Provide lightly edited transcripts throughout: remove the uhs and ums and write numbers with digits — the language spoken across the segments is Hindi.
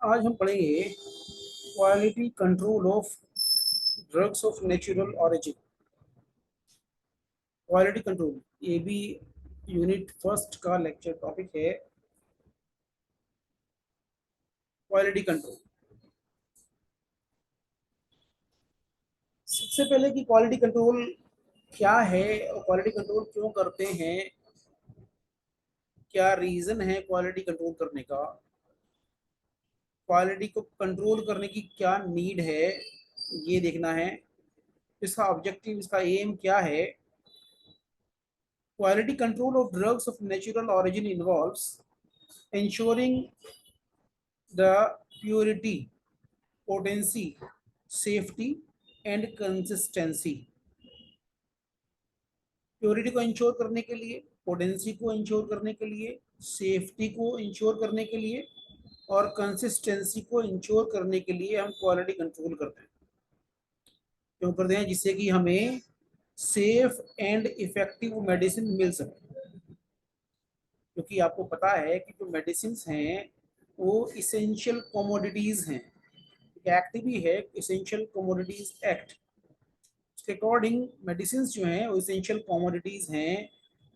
आज हम पढ़ेंगे quality control of drugs of natural origin. Quality control ये भी यूनिट फर्स्ट का लेक्चर टॉपिक है। क्वालिटी कंट्रोल, सबसे पहले कि क्वालिटी कंट्रोल क्या है और क्वालिटी कंट्रोल क्यों करते हैं, क्या रीज़न है क्वालिटी कंट्रोल करने का, क्वालिटी को कंट्रोल करने की क्या नीड है, ये देखना है। इसका ऑब्जेक्टिव, इसका एम क्या है। Quality control of drugs of natural origin involves ensuring the purity, potency, safety and consistency। Purity को इंश्योर करने के लिए, पोटेंसी को इंश्योर करने के लिए, सेफ्टी को इंश्योर करने के लिए और कंसिस्टेंसी को इंश्योर करने के लिए हम क्वालिटी कंट्रोल करते हैं। क्यों करते हैं? जिससे कि हमें सेफ एंड इफेक्टिव मेडिसिन मिल सके। क्योंकि आपको पता है कि जो मेडिसिन हैं वो इसेंशियल कमोडिटीज हैं। एक्ट भी है, इसेंशियल कमोडिटीज एक्ट। उसके अकॉर्डिंग मेडिसिन जो हैं वो इसेंशियल कमोडिटीज हैं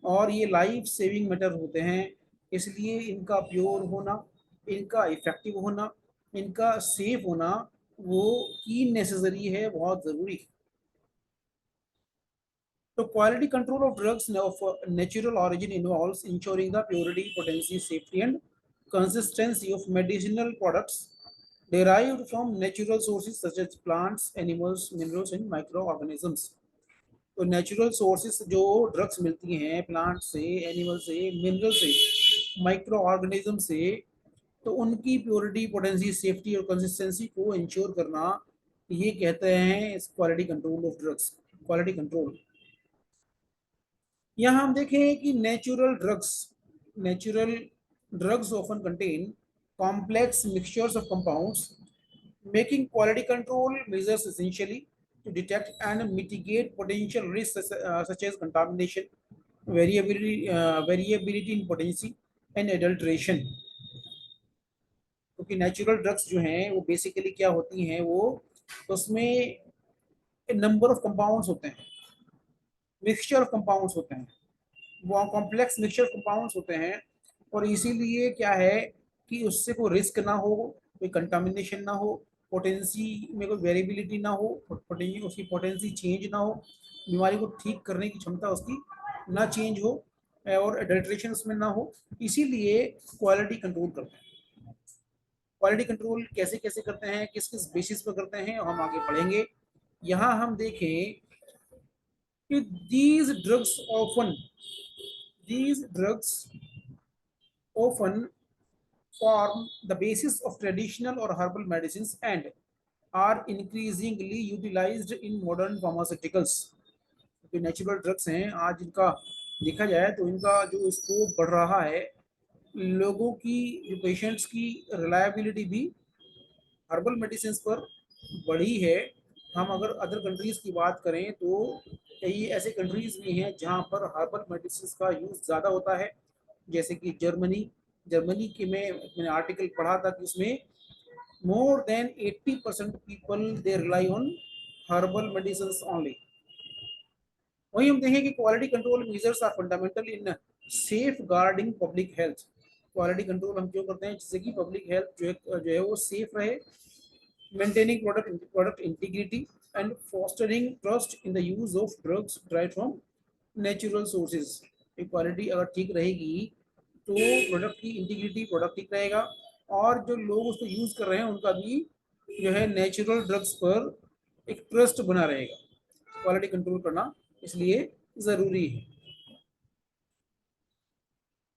और ये लाइफ सेविंग मैटर होते हैं। इसलिए इनका प्योर होना, इनका इफेक्टिव होना, इनका सेफ होना वो की नेसेसरी है, बहुत ज़रूरी है। So quality control of drugs of natural origin involves ensuring the purity, potency, safety and consistency of medicinal products derived from natural sources such as plants, animals, minerals and microorganisms। तो नेचुरल सोर्सेस जो ड्रग्स मिलती हैं प्लांट से, एनिमल से, मिनरल से, माइक्रो ऑर्गेनिज्म से, तो उनकी प्योरिटी, पोटेंसी, सेफ्टी और कंसिस्टेंसी को इंश्योर करना, ये कहते हैं इस quality control of drugs. Quality control यहाँ हम देखें कि natural drugs often contain complex mixtures of compounds, making quality control measures essentially to detect and mitigate potential risks such as contamination, variability in potency and adulteration। क्योंकि नेचुरल ड्रग्स जो हैं वो बेसिकली क्या होती हैं, वो उसमें नंबर ऑफ कंपाउंड्स होते हैं, मिक्सचर ऑफ कंपाउंड्स होते हैं, वो कॉम्प्लेक्स मिक्सचर कंपाउंड्स होते हैं। और इसीलिए क्या है कि उससे कोई रिस्क ना हो, कोई कंटामिनेशन ना हो, पोटेंसी में कोई वेरिएबिलिटी ना हो, उसकी पोटेंसी चेंज ना हो, बीमारी को ठीक करने की क्षमता उसकी ना चेंज हो और एडल्ट्रेशन उसमें ना हो। इसीलिए क्वालिटी कंट्रोल करते हैं। क्वालिटी कंट्रोल कैसे कैसे करते हैं, किस किस बेसिस पर करते हैं, हम आगे पढ़ेंगे। यहाँ हम देखें कि these drugs often form the basis of traditional or herbal medicines and are increasingly utilized in modern pharmaceuticals। जो नेचुरल ड्रग्स हैं आज इनका देखा जाए तो इनका जो स्कोप बढ़ रहा है, लोगों की, जो पेशेंट्स की रिलायबिलिटी भी हर्बल मेडिसिन पर बढ़ी है। हम अगर अदर कंट्रीज़ की बात करें तो कई ऐसे कंट्रीज़ भी हैं जहाँ पर हर्बल मेडिसिन का यूज़ ज़्यादा होता है, जैसे कि जर्मनी के में मैंने आर्टिकल पढ़ा था कि उसमें more than 80% people they rely on herbal medicines only। वहीं हम देखें कि quality control measures are fundamental in safeguarding public health. Quality control हम क्यों करते हैं? जिससे कि पब्लिक हेल्थ जो है वो सेफ रहे, maintaining product integrity and fostering trust in the use of drugs drive from natural sources. Quality अगर ठीक रहेगी तो प्रोडक्ट की इंटीग्रिटी, प्रोडक्ट ठीक रहेगा और जो लोग उसको यूज़ कर रहे हैं उनका भी जो है नेचुरल ड्रग्स पर एक ट्रस्ट बना रहेगा। क्वालिटी कंट्रोल करना इसलिए ज़रूरी है।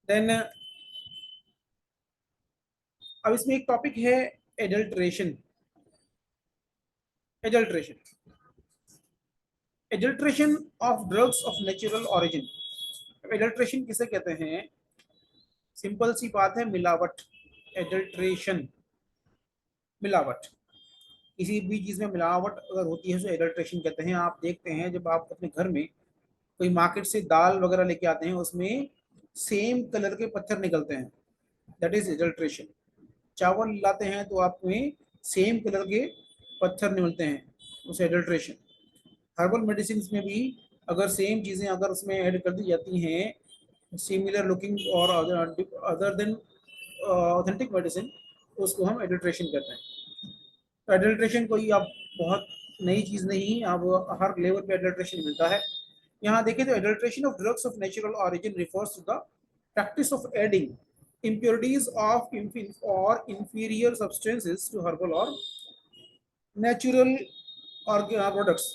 देन अब इसमें एक टॉपिक है adulteration. Adulteration adulteration of drugs of natural origin. Adulteration किसे कहते हैं? सिंपल सी बात है, मिलावट। एडल्ट्रेशन, मिलावट। किसी भी चीज़ में मिलावट अगर होती है तो एडल्ट्रेशन कहते हैं। आप देखते हैं जब आप अपने घर में कोई मार्केट से दाल वगैरह लेके आते हैं, उसमें सेम कलर के पत्थर निकलते हैं, दैट इज एडल्ट्रेशन। चावल लाते हैं तो आपको सेम कलर के पत्थर नहीं मिलते हैं, उसे एडल्ट्रेशन। हर्बल मेडिसिन में भी अगर सेम चीज़ें अगर उसमें ऐड कर दी जाती हैं सिमिलर लुकिंग और अदर देन ऑथेंटिक मेडिसिन, उसको हम एडल्ट्रेशन कहते हैं। तो एडल्ट्रेशन कोई अब बहुत नई चीज़ नहीं, अब हर लेवल पे एडल्ट्रेशन मिलता है। यहाँ देखें तो adulteration of drugs of natural origin refers to the practice of adding impurities of or inferior substances to herbal or natural products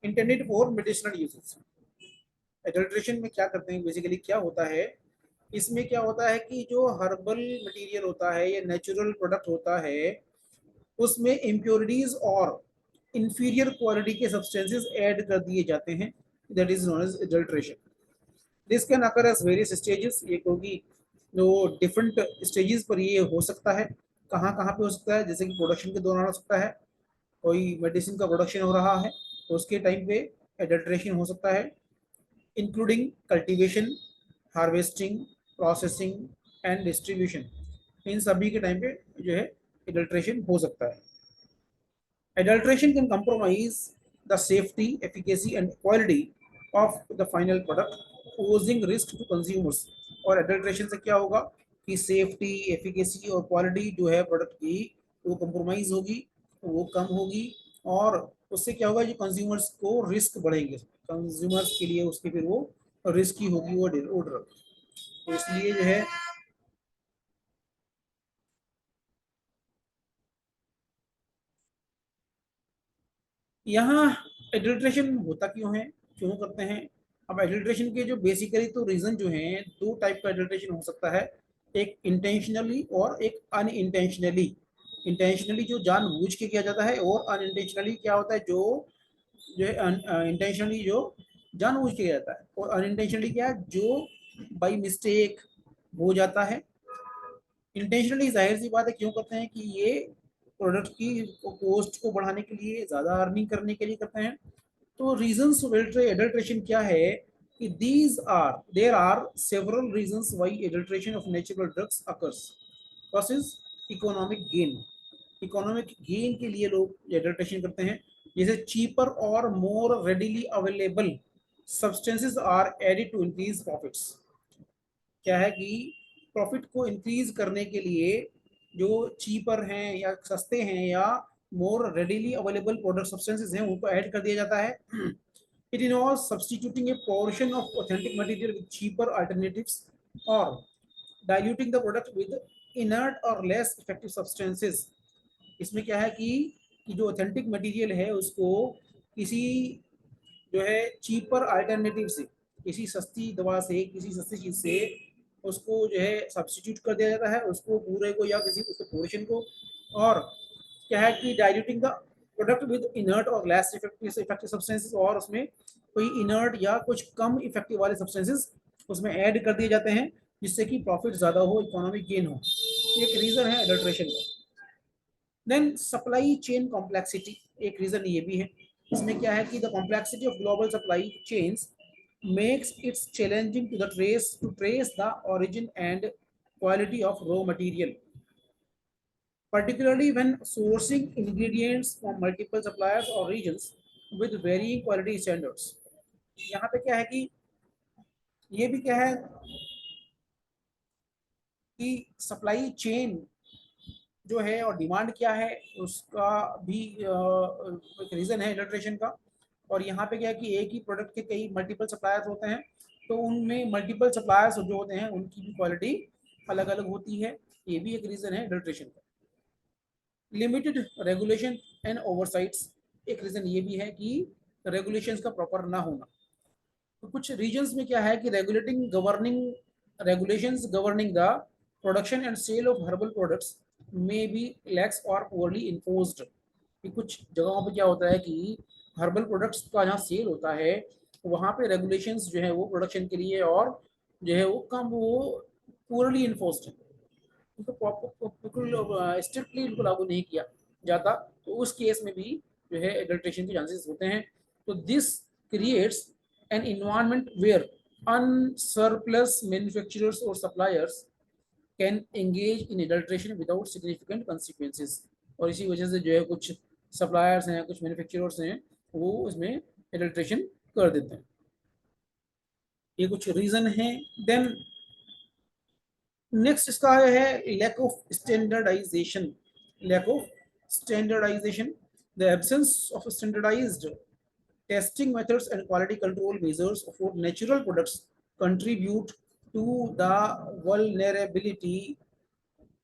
intended for medicinal uses। Adulteration में क्या करते हैं, बेसिकली क्या होता है, इसमें क्या होता है कि जो हर्बल मटेरियल होता है या नेचुरल प्रोडक्ट होता है उसमें इम्प्योरिटीज और इंफीरियर क्वालिटी के सब्सटेंसेस ऐड कर दिए जाते हैं, that is known as adulteration. This can occur as various stages, ये क्योंकि जो डिफरेंट स्टेजेस पर ये हो सकता है, कहाँ कहाँ पे हो सकता है, जैसे कि प्रोडक्शन के दौरान हो सकता है, कोई मेडिसिन का प्रोडक्शन हो रहा है तो उसके टाइम पे एडल्ट्रेशन हो सकता है, including cultivation, harvesting, processing and distribution, इन सभी के टाइम पे जो है एडल्ट्रेशन हो सकता है। Adulteration can compromise the safety, efficacy, and quality of the final product, posing risk to consumers। और adulteration से क्या होगा कि सेफ्टी, एफिकेसी और क्वालिटी जो है प्रोडक्ट की वो कंप्रोमाइज होगी, वो कम होगी, और उससे क्या होगा, जो कंज्यूमर्स को रिस्क बढ़ेंगे, कंज्यूमर्स के लिए उसके फिर वो रिस्की होगी वो ड्रग। तो इसलिए जो है यहाँ एडल्ट्रेशन होता क्यों है, क्यों करते हैं। अब एडल्ट्रेशन के जो बेसिकली तो रीजन जो हैं, दो टाइप का एडल्ट्रेशन हो सकता है, एक इंटेंशनली और एक अनइंटेंशनली। इंटेंशनली जो जानबूझ के किया जाता है, और अनइंटेंशनली क्या होता है जो है इंटेंशनली जो जानबूझ के किया जाता है, और अनइंटेंशनली क्या है जो बाई मिस्टेक हो जाता है। इंटेंशनली जाहिर सी बात है क्यों करते हैं कि ये प्रोडक्ट की कॉस्ट को बढ़ाने के लिए, ज़्यादा अर्निंग करने के लिए करते हैं। तो रीजंस ऑफ एडल्ट्रेशन क्या है कि these are there are several reasons why adulteration of natural drugs occurs. First is economic gain. Economic gain के लिए लोग एडल्ट्रेशन करते हैं, जैसे चीपर और more readily available substances are added to increase profits. क्या है कि प्रॉफिट को इंक्रीज करने के लिए जो चीपर हैं या सस्ते हैं या more readily available product substances हैं उनको ऐड कर दिया जाता है। It involves substituting a portion of authentic material with cheaper alternatives और diluting the product with inert और लेस इफेक्टिव सब्सटेंसेस। इसमें क्या है कि जो ऑथेंटिक मटेरियल है उसको किसी जो है चीपर अल्टरनेटिव से, किसी सस्ती दवा से, किसी सस्ती चीज से उसको जो है सब्स्टिट्यूट कर दिया जाता है, उसको पूरे को या किसी उसके पोर्शन को। और क्या है कि diluting the product with inert और लेस इफेक्टिव सब्सटेंसेस, और उसमें कोई इनर्ट या कुछ कम इफेक्टिव वाले सब्सटेंसेस उसमें ऐड कर दिए जाते हैं, जिससे कि प्रॉफिट ज़्यादा हो, इकोनॉमिक गेन हो। एक रीज़न है एडल्ट्रेशन का। देन सप्लाई चेन कॉम्प्लेक्सिटी, एक रीज़न ये भी है। इसमें क्या है कि the complexity of global supply chains makes it challenging to trace the origin and quality of raw material, particularly when sourcing ingredients from multiple suppliers or regions with varying quality standards। यहाँ पे क्या है कि ये भी क्या है कि सप्लाई चेन जो है और डिमांड क्या है उसका भी एक रीज़न है एडल्ट्रेशन का। और यहाँ पे क्या है कि एक ही प्रोडक्ट के कई मल्टीपल सप्लायर्स होते हैं, तो उनमें मल्टीपल सप्लायर्स जो होते हैं उनकी भी क्वालिटी अलग अलग होती है, ये भी एक रीज़न है एडल्ट्रेशन का। लिमिटेड रेगुलेशन एंड ओवरसाइट्स, एक रीज़न ये भी है कि रेगुलेशंस का प्रॉपर ना होना। तो कुछ रीजन्स में क्या है कि regulations governing the production and sale of herbal products may be lax or poorly enforced। कि कुछ जगहों पे क्या होता है कि हर्बल प्रोडक्ट्स का जहाँ सेल होता है वहाँ पे रेगुलेशंस जो है वो प्रोडक्शन के लिए और जो है वो कम, वो पूरली इन्फोर्स्ड है, उनको बिल्कुल स्ट्रिक्टली उनको लागू नहीं किया जाता। तो उस केस में भी जो है एडल्ट्रेशन के चांसेस होते हैं। तो this creates an environment where unscrupulous manufacturers और suppliers can engage in adulteration without significant consequences. और इसी वजह से जो है कुछ सप्लायर्स हैं, कुछ मैन्युफैक्चरर्स हैं, वो इसमें एडल्ट्रेशन कर देते हैं। ये कुछ रीजन है। देन नेक्स्ट इसका है lack of standardization. Lack of standardization, the absence of standardized testing methods and quality control measures for natural products contribute to the vulnerability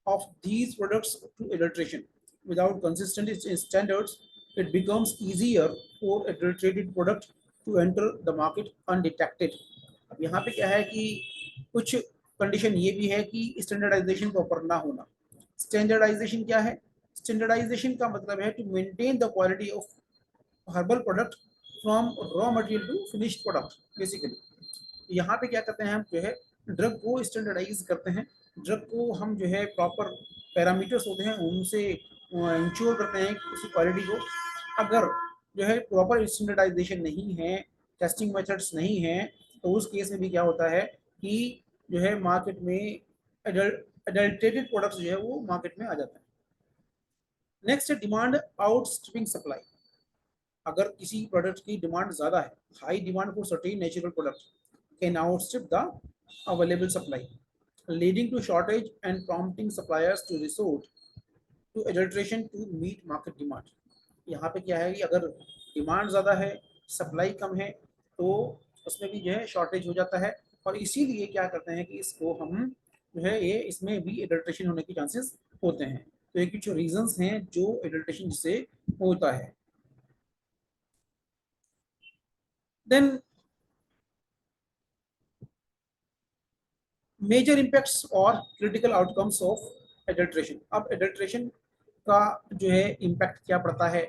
of these products to adulteration. Without consistent standards, it becomes easier for adulterated product to enter the market undetected. अब यहाँ पे क्या है कि कुछ कंडीशन ये भी है कि स्टैंडर्डाइजेशन प्रॉपर ना होना। स्टैंडर्डाइजेशन क्या है? स्टैंडर्डाइजेशन का मतलब है to maintain the quality of herbal product from raw material to finished product basically. यहाँ पे क्या करते हैं, हम जो है ड्रग को स्टैंडर्डाइज करते हैं। ड्रग को हम जो है प्रॉपर पैरामीटर्स होते हैं उनसे इंश्योर करते हैं उसकी क्वालिटी को। अगर जो है प्रॉपर स्टैंडर्डाइजेशन नहीं है, टेस्टिंग मेथड्स नहीं है, तो उस केस में भी क्या होता है कि जो है मार्केट में एडल्टेटेड प्रोडक्ट्स जो है वो मार्केट में आ जाता है। नेक्स्ट है डिमांड आउटस्ट्रिपिंग सप्लाई। अगर किसी प्रोडक्ट की डिमांड ज़्यादा है, high demand for certain natural product can outstrip the available supply, leading to shortage and prompting suppliers to resort to adulteration to meet market demand. यहाँ पे क्या है कि अगर डिमांड ज़्यादा है, सप्लाई कम है, तो उसमें भी जो है शॉर्टेज हो जाता है। और इसीलिए क्या करते हैं कि इसको हम जो है ये इसमें भी एडल्ट्रेशन होने के चांसेस होते हैं। तो ये कुछ रीजंस हैं जो एडल्ट्रेशन से होता है। देन मेजर इम्पैक्ट्स और क्रिटिकल आउटकम्स ऑफ एडल्ट्रेशन। अब एडल्ट्रेशन का जो है इम्पैक्ट क्या पड़ता है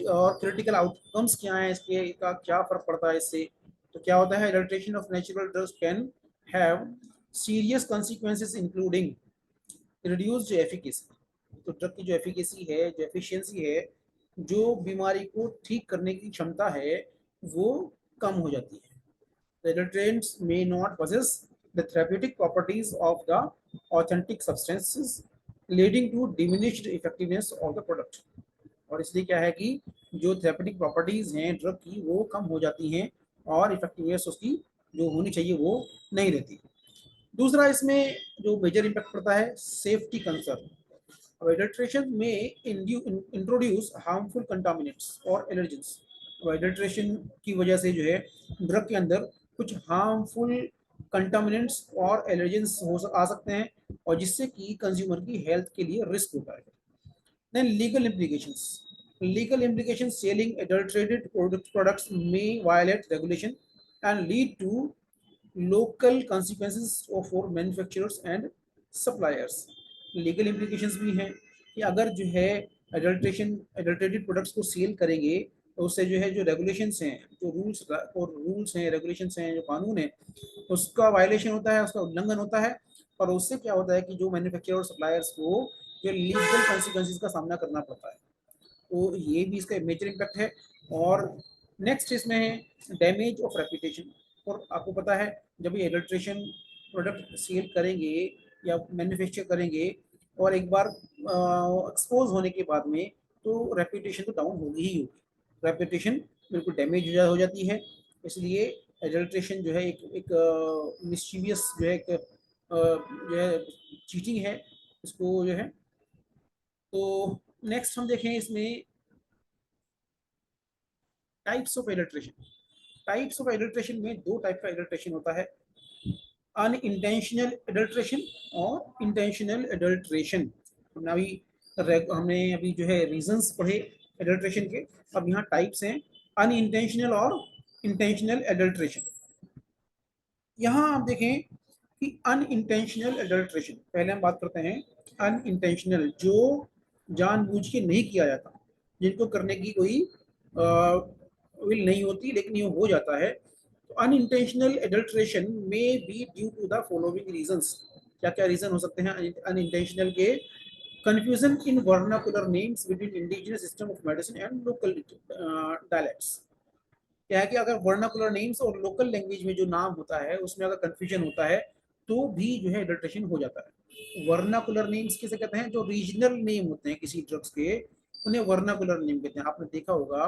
और क्रिटिकल आउटकम्स क्या है, इसके का क्या फर्क पड़ता है इससे। तो क्या होता है, adulteration of natural drugs can have serious consequences including reduced efficacy. तो ड्रग की जो एफिकेसी है, जो एफिशिएंसी है, जो बीमारी को ठीक करने की क्षमता है, वो कम हो जाती है। The adulterants may not possess the therapeutic properties of the authentic substances, leading to diminished effectiveness of the product। और इसलिए क्या है कि जो थेरेपेटिक प्रॉपर्टीज हैं ड्रग की वो कम हो जाती हैं और इफेक्टिवनेस उसकी जो होनी चाहिए वो नहीं रहती। दूसरा इसमें जो मेजर इम्पैक्ट पड़ता है सेफ्टी कंसर्न। अब एडल्ट्रेशन में इंट्रोड्यूस हार्मफुल कंटामिनेंट्स और एलर्जेंस। अब एडल्ट्रेशन की वजह से जो है ड्रग के अंदर कुछ हार्मफुल कंटामिनेंट्स और एलर्जेंस हो आ सकते हैं और जिससे कि कंज्यूमर की हेल्थ के लिए रिस्क होता है। Then legal implications, legal implications, selling adulterated products may violate regulation and lead to local consequences for manufacturers and suppliers। Legal implications भी हैं कि अगर जो है एडल्टेटेड प्रोडक्ट्स को सेल करेंगे तो उससे जो है जो रेगुलेशंस हैं, जो रूल्स हैं, रेगुलेशंस हैं, जो कानून है, उसका वायलेशन होता है, उसका उल्लंघन होता है। और उससे क्या होता है कि जो मैन्युफैक्चरर और सप्लायर्स को जो लीगल कॉन्सिक्वेंसेस का सामना करना पड़ता है। तो ये भी इसका मेजर इम्पैक्ट है। और नेक्स्ट इसमें है डैमेज ऑफ रेपुटेशन। और आपको पता है जब ये एडल्ट्रेशन प्रोडक्ट सेल करेंगे या मैन्युफैक्चर करेंगे और एक बार एक्सपोज होने के बाद में तो रेपुटेशन तो डाउन होगी ही होगी। रेपुटेशन बिल्कुल डैमेज हो जाती है। इसलिए एडल्ट्रेशन जो है एक मिस्चीवियस जो है एक जो है चीटिंग है, इसको जो है। तो नेक्स्ट हम देखें इसमें types of adulteration. Types of adulteration में दो टाइप का एडल्ट्रेशन होता है, अनइंटेंशनल एडल्ट्रेशन और इंटेंशनल एडल्ट्रेशन। हमने अभी जो है रीजंस पढ़े एडल्ट्रेशन के। अब यहाँ टाइप्स हैं अनइंटेंशनल और इंटेंशनल एडल्ट्रेशन। यहाँ आप देखें कि अनइंटेंशनल एडल्ट्रेशन, पहले हम बात करते हैं अनइंटेंशनल, जो जानबूझ के नहीं किया जाता, जिनको करने की कोई विल नहीं होती लेकिन ये हो जाता है। तो अनइंटेंशनल एडल्ट्रेशन में be due to the following reasons. क्या क्या रीजन हो सकते हैं अनइंटेंशनल के? Confusion in vernacular names between indigenous system of medicine and local dialects. क्या है कि अगर वर्नाकुलर नेम्स और लोकल लैंग्वेज में जो नाम होता है उसमें अगर कंफ्यूजन होता है तो भी जो है एडल्ट्रेशन हो जाता है। वर्नाकुलर नेम्स किसे कहते हैं? जो रीजनल नेम होते हैं किसी ड्रग्स के, उन्हें वर्नाकुलर नेम कहते हैं। आपने देखा होगा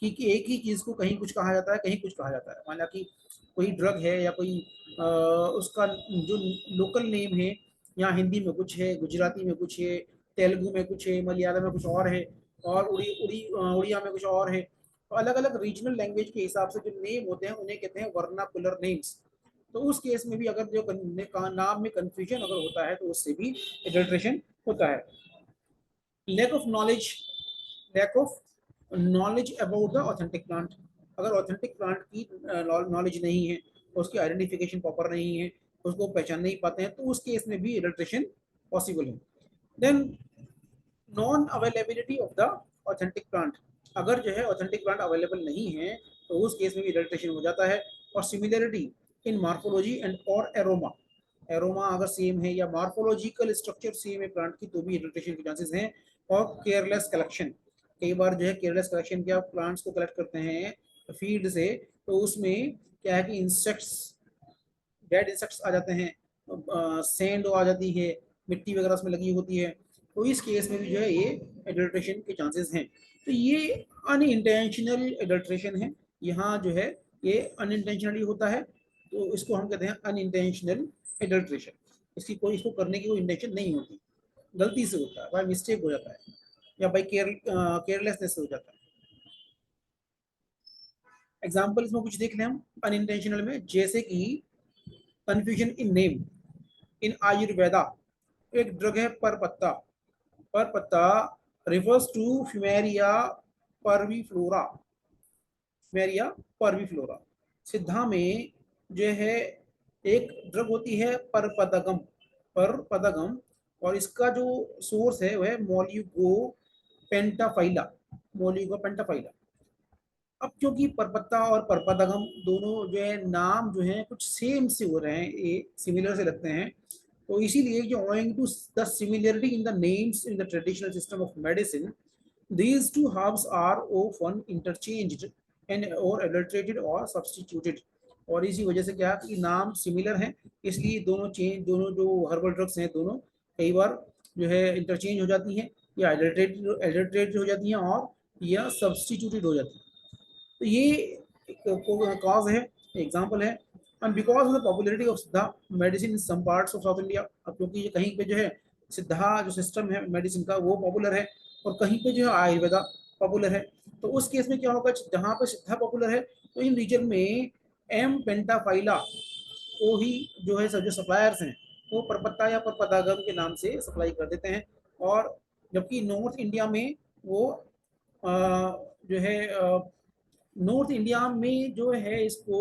कि एक ही चीज को कहीं कुछ कहा जाता है, कहीं कुछ कहा जाता है। माना कि कोई ड्रग है या कोई उसका जो लोकल नेम है, यहाँ हिंदी में कुछ है, गुजराती में कुछ है, तेलुगु में कुछ है, मलयालम में कुछ और है, और उड़िया में कुछ और है। तो अलग अलग रीजनल लैंग्वेज के हिसाब से जो नेम होते हैं उन्हें कहते हैं वर्नाकुलर नेम्स। तो उस केस में भी अगर जो नाम में कंफ्यूजन अगर होता है तो उससे भी एडल्ट्रेशन होता है। Lack of knowledge, lack of knowledge about the authentic plant. अगर ऑथेंटिक प्लांट की नॉलेज नहीं है, उसकी आइडेंटिफिकेशन प्रॉपर नहीं है, उसको पहचान नहीं पाते हैं, तो उस केस में भी एडल्ट्रेशन पॉसिबल है। Then non availability of the authentic plant. अगर जो है ऑथेंटिक प्लांट अवेलेबल नहीं है तो उस केस में भी एडल्ट्रेशन हो जाता है। और सिमिलरिटी इन मार्फोलॉजी एंड और एरोमा, एरोमा अगर सेम है या मार्फोलॉजिकल स्ट्रक्चर सेम है प्लांट की, तो भी एडल्ट्रेशन के चांसेस हैं। और केयरलेस कलेक्शन, कई बार जो है केयरलेस कलेक्शन क्या, प्लांट्स को कलेक्ट करते हैं फील्ड से, तो उसमें क्या है कि इंसेक्ट्स, डेड इंसेक्ट्स आ जाते हैं, सैंड आ जाती है, मिट्टी वगैरह उसमें लगी होती है, तो इस केस में भी जो है ये एडल्ट्रेशन के चांसेस हैं। तो ये अनइंटेंशनल एडल्ट्रेशन है, यहाँ जो है ये अनइंटेंशनली होता है, तो इसको हम कहते हैं अनइंटेंशनल एडल्ट्रेशन। इसको करने की कोई इंटेंशन नहीं होती, गलती से होता है, बाय मिस्टेक हो जाता है, या बाई केयरलेसनेस से हो जाता है। एग्जाम्पल इसमें कुछ देख लें हम अनइंटेंशनल में, जैसे कि कंफ्यूजन इन नेम। इन आयुर्वेदा एक ड्रग है परपत्ता, परपत्ता रिफर्स टू फ्यूमेरिया परवीफ्लोरा, फ्यूमेरिया परवीफ्लोरा। सिद्धा में जो है एक ड्रग होती है परपदगम, परपदगम, और इसका जो सोर्स है वह मोल्यूगो पेंटाफाइला, मोल्यूगो पेंटाफाइला। अब क्योंकि परपत्ता और परपदगम दोनों जो है नाम जो है कुछ सेम से हो रहे हैं, ये सिमिलर से लगते हैं, तो इसीलिए जो owing to the similarity in the names in the traditional system of medicine, these two herbs are often interchanged and or adulterated or substituted। और इसी वजह से क्या कि नाम सिमिलर हैं, इसलिए दोनों जो हर्बल ड्रग्स हैं दोनों कई बार जो है इंटरचेंज हो जाती हैं, या एडल्ट्रेटेड हो जाती हैं, और या सब्सटीट्यूटेड हो जाती हैं। तो ये कॉज है, एग्जाम्पल है। And because of the popularity of Siddha medicine in some parts of South India, अब क्योंकि ये कहीं पे जो है सिद्धा जो सिस्टम है मेडिसिन का वो पॉपुलर है, और कहीं पे जो है आयुर्वेदा पॉपुलर है, तो उस केस में क्या होगा, जहाँ पे सिद्धा पॉपुलर है तो इन रीजन में एम पेंटाफाइला को ही जो है जो सप्लायर्स हैं वो परपत्ता या परपदागम के नाम से सप्लाई कर देते हैं। और जबकि नॉर्थ इंडिया में वो जो है नॉर्थ इंडिया में जो है इसको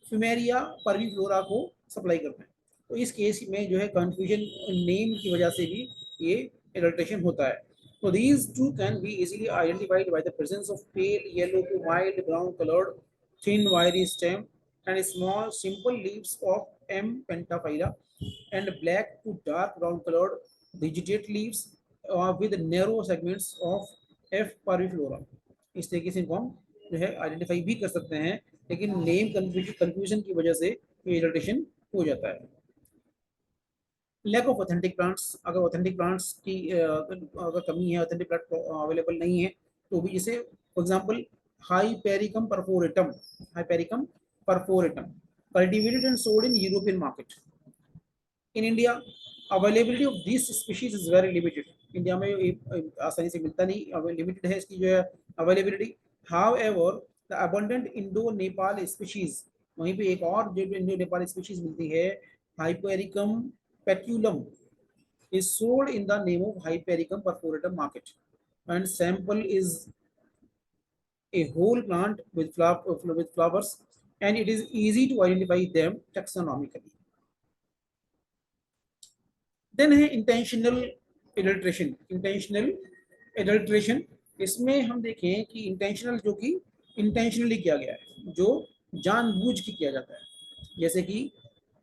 फ्यूमेरिया परवीफ्लोरा को सप्लाई करते हैं। तो इस केस में जो है कंफ्यूजन नेम की वजह से भी ये एडल्ट्रेशन होता है। So these two can be easily identified by the presence of pale yellow to mild brown colored thin wiry stem and small simple leaves of M. pentaphylla and black to dark brown colored vegetate leaves with narrow segments of F. parviflora। इस तरीके से इनको हम जो है आइडेंटिफाई भी कर सकते हैं, लेकिन नेम कंफ्यूजन की वजह से ये इरिटेशन हो जाता है। लैक ऑफ ऑथेंटिक प्लांट्स, अगर ऑथेंटिक प्लांट्स की अगर कमी है, ऑथेंटिक प्लांट अवेलेबल नहीं है, तो भी जैसे for example Hypericum perforatum, Hypericum perforatum cultivated and sold in European market. In India availability of this species is very limited. India में आसानी से मिलता नहीं, लिमिटेड है इसकी जो है availability. However the abundant Indo Nepal species, वहीं पे एक और जो इंडो नेपाल स्पीशीज मिलती है hypericum पेट्यूलम is sold in the name of Hypericum perforatum market, and sample is a whole plant with flowers, and it is easy to identify them taxonomically। Then है इंटेंशनल एडल्ट्रेशन, इंटेंशनल एडल्ट्रेशन। इसमें हम देखें कि इंटेंशनल जो कि इंटेंशनली किया गया है, जो जानबूझ के किया जाता है, जैसे कि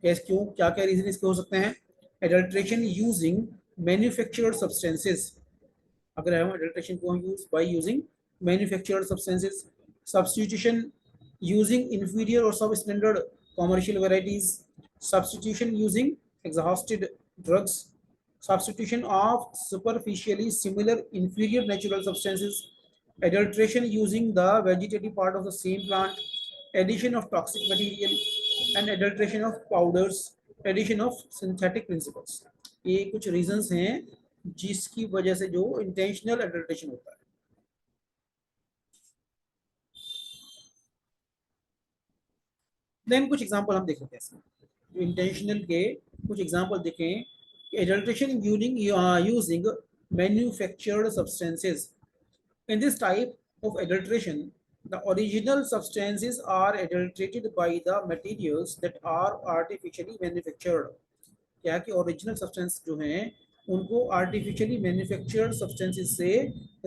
क्यों क्या क्या रीजन इसके हो सकते हैं। एडल्ट्रेशन यूजिंग मैन्युफैक्चर्ड सब्सटेंसेस, अगर हम एडल्ट्रेशन को हम use by using manufactured substances. Substitution using inferior और सब standard commercial varieties. substitution using exhausted drugs, substitution of superficially similar inferior natural substances, adulteration using the vegetative part of the same plant, addition of toxic material, and adulteration of powders, addition of synthetic principles. ये कुछ reasons हैं जिसकी वजह से जो intentional adulteration होता है. देन कुछ एग्जांपल हम देख लेते हैं इसमें, जो इंटेंशनल के कुछ एग्जांपल देखें. Adulteration using manufactured substances. In this type of adulteration the original substances are adulterated by the materials that are artificially manufactured. क्या कि ओरिजिनल सब्सटेंस जो हैं उनको आर्टिफिशियली मैन्युफैक्चर्ड सब्सटेंसेस से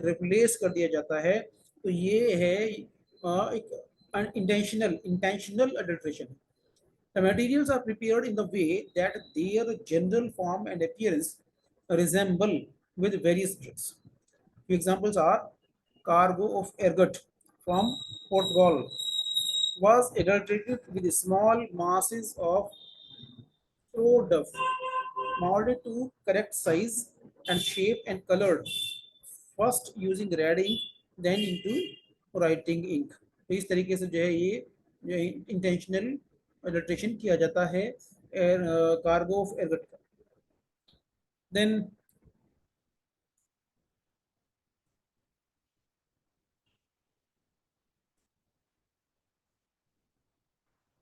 रिप्लेस कर दिया जाता है. तो ये है एक intentional adulteration. The materials are prepared in the way that their general form and appearance resemble with various drugs. Few examples are cargo of ergot from Portugal was adulterated with small masses of product molded to correct size and shape and colored first using red ink then into writing ink. तो इस तरीके से जो है ये जो इंटेंशनल अडल्ट्रेशन किया जाता है कार्गो ऑफ एरगट का. देन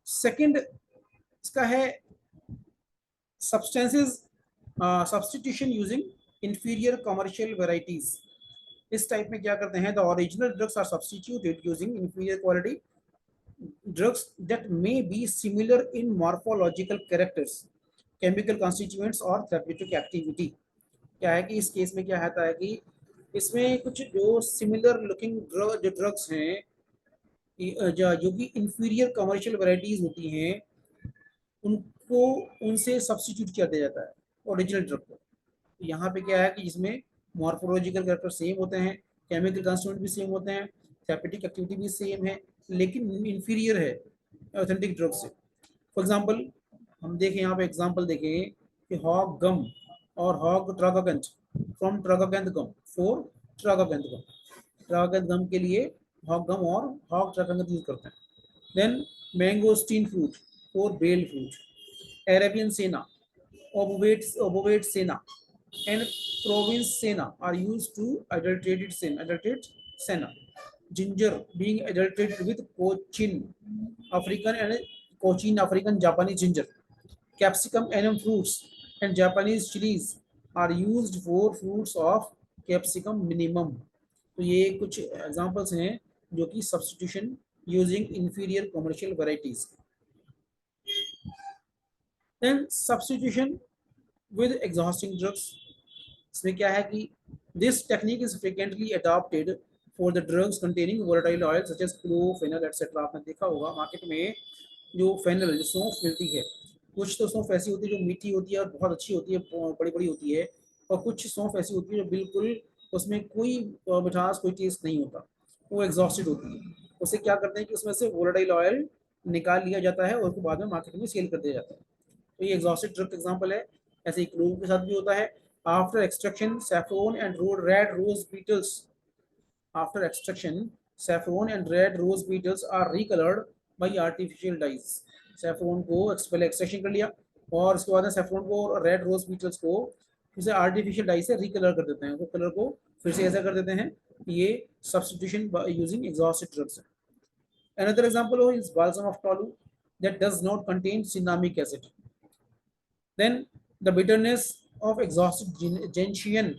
सेकंड इसका है substances substitution using inferior commercial varieties. इस टाइप में क्या करते हैं, the original drugs are substituted using inferior quality drugs that may be similar in morphological characters, chemical constituents और therapeutic activity. क्या है कि इस केस में क्या होता है कि इसमें कुछ जो सिमिलर लुकिंग जो ड्रग्स हैं जो कि इंफीरियर कमर्शियल वैरायटीज होती हैं उनको उनसे सब्स्टिट्यूट किया दिया जाता है ओरिजिनल ड्रग को. यहाँ पे क्या है कि जिसमें मॉर्फोलॉजिकल कैरेक्टर सेम होते हैं, केमिकल कंस्टिट्यूएंट भी सेम होते हैं, थेरेपेटिक एक्टिविटी भी सेम है, लेकिन इंफीरियर है ऑथेंटिक ड्रग से. फॉर एग्जांपल हम देखें यहाँ पे एग्जांपल देखें कि हॉग गम और हॉग ट्रागाकंत फ्रॉम ट्रागाकंत गम फॉर ट्रागाकंत गम. ट्रागाकंत गम के लिए हॉग गम और हॉग ट्रागाकंत यूज करते हैं. Then mangosteen fruit for bael fruit, Arabian senna, obovate सेना and province senna are used to adulterate senna. Ginger being adulterated with cochin African Japanese ginger. Capsicum and fruits and Japanese chilies are used for fruits of capsicum minimum. तो ये कुछ एग्जांपल्स हैं जो कि substitution using inferior commercial varieties. Then substitution with exhausting drugs. इसमें क्या है कि this technique is frequently adopted for the drugs containing volatile oils such as chlorphenol etc. आपने देखा होगा मार्केट में जो फेनल जो सौंफ मिलती है, कुछ तो सौंफ ऐसी होती है जो मीठी होती है और बहुत अच्छी होती है, बड़ी बड़ी होती है, और कुछ सौंफ ऐसी होती है जो बिल्कुल उसमें कोई मिठास कोई टेस्ट नहीं होता, वो एग्जॉस्टेड होती है. उसे क्या करते हैं कि उसमें से वोलेटाइल ऑयल निकाल लिया जाता है और उसको बाद में मार्केट में सेल कर दिया जाता है. तो ये एग्जॉस्टेड ड्रग एग्जाम्पल है. ऐसे ही क्लोव के साथ भी होता है. After extraction saffron and red rose beetles after extraction saffron and red rose beetles are recoloured by artificial dyes. Saffron को पहले एक्सट्रैक्शन कर लिया और उसके बाद सैफरोन को और रेड रोज बीटल्स को उसे आर्टिफिशियल डाई से रिकलर कर देते हैं, वो कलर को फिर से ऐसा कर देते हैं. ये सब्स्टिट्यूशन यूजिंग एग्जॉस्टेड ड्रग्स है. Another example is balsam of Tolu that does not contain cinnamic acid. Then the bitterness of exhausted gentian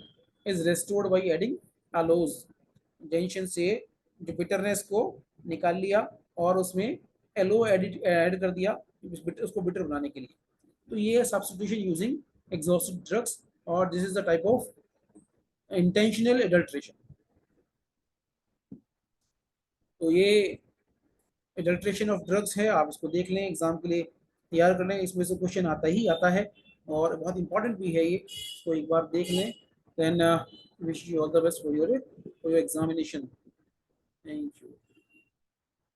is restored by adding aloes. Gentian से जो bitterness को निकाल लिया और उसमें एलो ऐड कर दिया उसको बिटर बनाने के लिए. तो ये substitution using exhausted drugs और this is the type of intentional adulteration. तो ये एडल्ट्रेशन ऑफ ड्रग्स है, आप इसको देख लें, एग्जाम के लिए तैयार कर लें, इसमें से क्वेश्चन आता ही आता है और बहुत इंपॉर्टेंट भी है ये, तो एक बार देख लें. Then wish you all the best for your examination. Thank you.